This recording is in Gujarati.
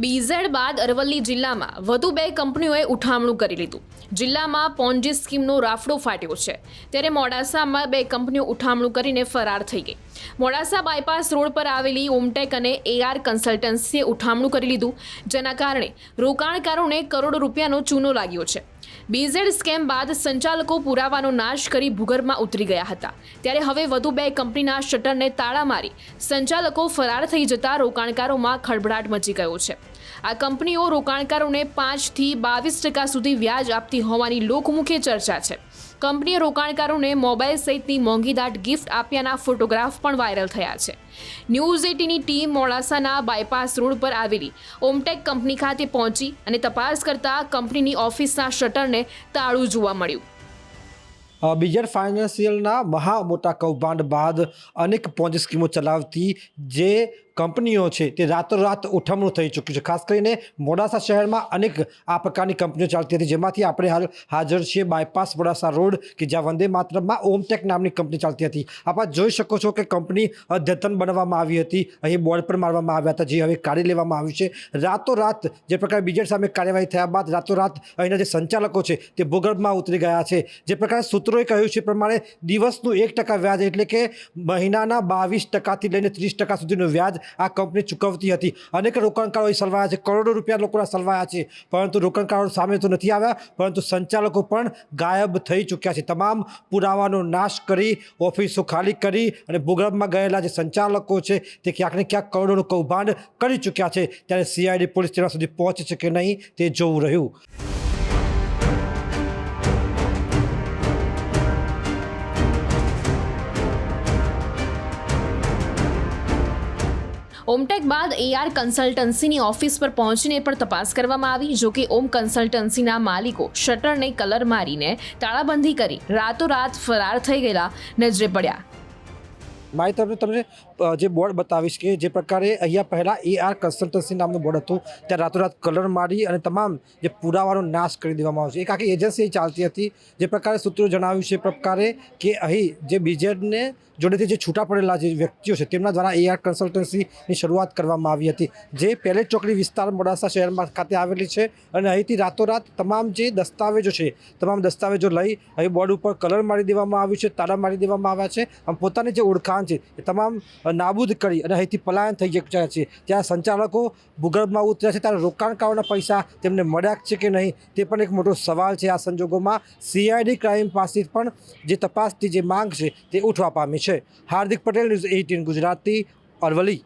બીઝેડ બાદ અરવલ્લી જિલ્લામાં વધુ બે કંપનીઓએ ઉઠામણું કરી લીધું। જિલ્લામાં પોન્જી સ્કીમનો રાફડો ફાટ્યો છે, ત્યારે મોડાસામાં બે કંપનીઓ ઉઠામણું કરીને ફરાર થઈ ગઈ। મોડાસા બાયપાસ રોડ પર આવેલી ઓમટેક અને એઆર કન્સલ્ટન્સીએ ઉઠામણું કરી લીધું, જેના કારણે રોકાણકારોને કરોડો રૂપિયાનો ચૂનો લાગ્યો છે। બીઝેડ સ્કેમ બાદ સંચાલકો પુરાવાનો નાશ કરી ભૂગર્ભમાં ઉતરી ગયા હતા, ત્યારે હવે વધુ બે કંપનીના શટરને તાળા મારી સંચાલકો ફરાર થઈ જતા રોકાણકારોમાં ખળભળાટ મચી ગયો છે। આ કંપનીઓ રોકાણકારોને 5 થી 22% સુધી વ્યાજ આપતી હોવાની લોકમુખે ચર્ચા છે। કંપનીએ રોકાણકારોને મોબાઈલ સહિતની મોંઘીદાટ ગિફ્ટ આપ્યાના ફોટોગ્રાફ પણ વાયરલ થયા છે। ન્યૂઝ 18ની ટીમ મોડાસાના બાયપાસ રોડ પર આવેલી ઓમટેક કંપની ખાતે પહોંચી અને તપાસ કરતા કંપનીની ઓફિસના શટરને તાળું જોવા મળ્યું। બીઝેડ ફાઇનાન્શિયલના મહા મોટા કૌભાંડ બાદ અનેક પોન્જી સ્કીમો ચલાવતી જે કંપનીઓ છે તે રાતોરાત ઉઠમણું થઈ ચૂક્યું છે। ખાસ કરીને મોડાસા શહેરમાં અનેક આ પ્રકારની કંપનીઓ ચાલતી હતી, જેમાંથી આપણે હાલ હાજર છીએ બાયપાસ મોડાસા રોડ કે જ્યાં વંદે માતરમમાં ઓમટેક નામની કંપની ચાલતી હતી। આપ જોઈ શકો છો કે કંપની અદ્યતન બનાવવામાં આવી હતી, અહીં બોર્ડ પર મારવામાં આવ્યા હતા, જે હવે કાઢી લેવામાં આવ્યું છે। રાતોરાત જે પ્રકારે બીઝેડ સામે કાર્યવાહી થયા બાદ રાતોરાત અહીંના જે સંચાલકો છે તે ભૂગર્ભમાં ઉતરી ગયા છે। જે પ્રકારે સૂત્રોએ કહ્યું છે પ્રમાણે દિવસનું 1% વ્યાજ એટલે કે મહિનાના 22%થી લઈને 30% સુધીનું વ્યાજ આ કંપની ચૂકવતી હતી। અનેક રોકાણકારો સલવાયા છે, કરોડો રૂપિયા લોકોના સલવાયા છે, પરંતુ રોકાણકારો સામે તો નથી આવ્યા, પરંતુ સંચાલકો પણ ગાયબ થઈ ચૂક્યા છે। તમામ પુરાવાનો નાશ કરી ઓફિસો ખાલી કરી અને ભૂગર્ભમાં ગયેલા જે સંચાલકો છે તે ક્યાંક ને ક્યાંક કરોડોનું કૌભાંડ કરી ચૂક્યા છે। ત્યારે સીઆઈડી પોલીસ તેના સુધી પહોંચે છે કે નહીં તે જોવું રહ્યું। ઓમટેક બાદ એઆર કન્સલ્ટન્સીની ઓફિસ પર પહોંચીને પણ તપાસ કરવામાં આવી। જો કે ઓમ કન્સલ્ટન્સીના માલિકો શટરને કલર મારીને તાળાબંધી કરી રાતોરાત ફરાર થઈ ગયેલા નજરે પડ્યા। મારી તરફથી તમને જે બોર્ડ બતાવીશ કે જે પ્રકારે અહીંયા પહેલાં એઆર કન્સલ્ટન્સી નામનું બોર્ડ હતું, ત્યાં રાતોરાત કલર મારી અને તમામ જે પુરાવાનો નાશ કરી દેવામાં આવશે। એક આખી એજન્સી ચાલતી હતી। જે પ્રકારે સૂત્રો જણાવ્યું છે પ્રકારે કે અહીં જે બીઝેડને જોડેથી જે છૂટા પડેલા જે વ્યક્તિઓ છે તેમના દ્વારા એઆર કન્સલ્ટન્સીની શરૂઆત કરવામાં આવી હતી, જે પેલેટ ચોકડી વિસ્તાર મોડાસા શહેરમાં ખાતે આવેલી છે। અને અહીંથી રાતોરાત તમામ જે દસ્તાવેજો છે તમામ દસ્તાવેજો લઈ અહીં બોર્ડ ઉપર કલર મારી દેવામાં આવ્યું છે, તાળા મારી દેવામાં આવ્યા છે। આમ પોતાની જે ઓળખાણ છે એ તમામ નાબૂદ કરી અને અહીંથી પલાયન થઈ ગયા છે। ત્યાં સંચાલકો ભૂગર્ભમાં ઉતર્યા છે, ત્યારે રોકાણકારોના પૈસા તેમને મળ્યા છે કે નહીં તે પણ એક મોટો સવાલ છે। આ સંજોગોમાં સીઆઈડી ક્રાઇમ પાસે પણ જે તપાસની જે માંગ છે તે ઉઠવા પામી છે। હાર્દિક પટેલ, ન્યૂઝ 18 ગુજરાતી, અરવલ્લી।